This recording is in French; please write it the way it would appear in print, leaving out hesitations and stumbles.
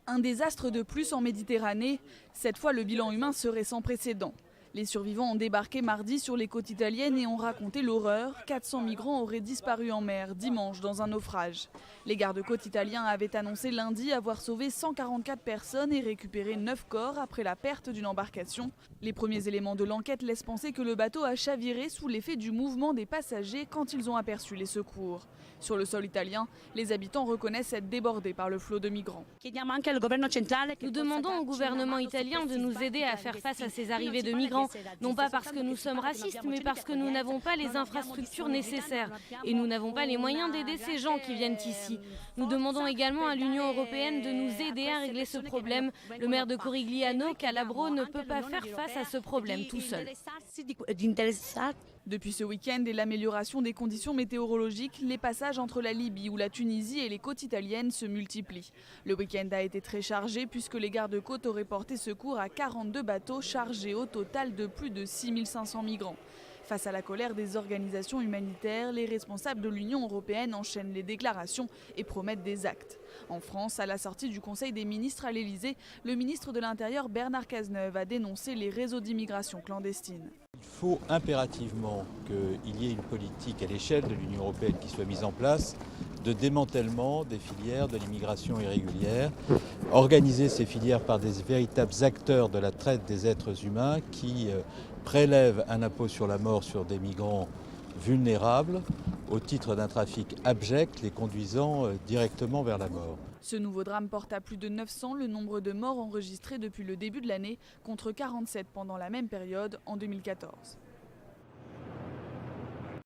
Un désastre de plus en Méditerranée. Cette fois, le bilan humain serait sans précédent. Les survivants ont débarqué mardi sur les côtes italiennes et ont raconté l'horreur. 400 migrants auraient disparu en mer dimanche dans un naufrage. Les gardes-côtes italiens avaient annoncé lundi avoir sauvé 144 personnes et récupéré 9 corps après la perte d'une embarcation. Les premiers éléments de l'enquête laissent penser que le bateau a chaviré sous l'effet du mouvement des passagers quand ils ont aperçu les secours. Sur le sol italien, les habitants reconnaissent être débordés par le flot de migrants. Nous demandons au gouvernement italien de nous aider à faire face à ces arrivées de migrants, non pas parce que nous sommes racistes, mais parce que nous n'avons pas les infrastructures nécessaires et nous n'avons pas les moyens d'aider ces gens qui viennent ici. Nous demandons également à l'Union européenne de nous aider à régler ce problème. Le maire de Corigliano, Calabro, ne peut pas faire face à ce problème tout seul. Depuis ce week-end et l'amélioration des conditions météorologiques, les passages entre la Libye ou la Tunisie et les côtes italiennes se multiplient. Le week-end a été très chargé puisque les gardes-côtes auraient porté secours à 42 bateaux chargés au total de plus de 6500 migrants. Face à la colère des organisations humanitaires, les responsables de l'Union européenne enchaînent les déclarations et promettent des actes. En France, à la sortie du Conseil des ministres à l'Elysée, le ministre de l'Intérieur Bernard Cazeneuve a dénoncé les réseaux d'immigration clandestine. Il faut impérativement qu'il y ait une politique à l'échelle de l'Union européenne qui soit mise en place de démantèlement des filières de l'immigration irrégulière, organiser ces filières par des véritables acteurs de la traite des êtres humains qui prélèvent un impôt sur la mort sur des migrants vulnérables au titre d'un trafic abject les conduisant directement vers la mort. Ce nouveau drame porte à plus de 900 le nombre de morts enregistrés depuis le début de l'année, contre 47 pendant la même période en 2014.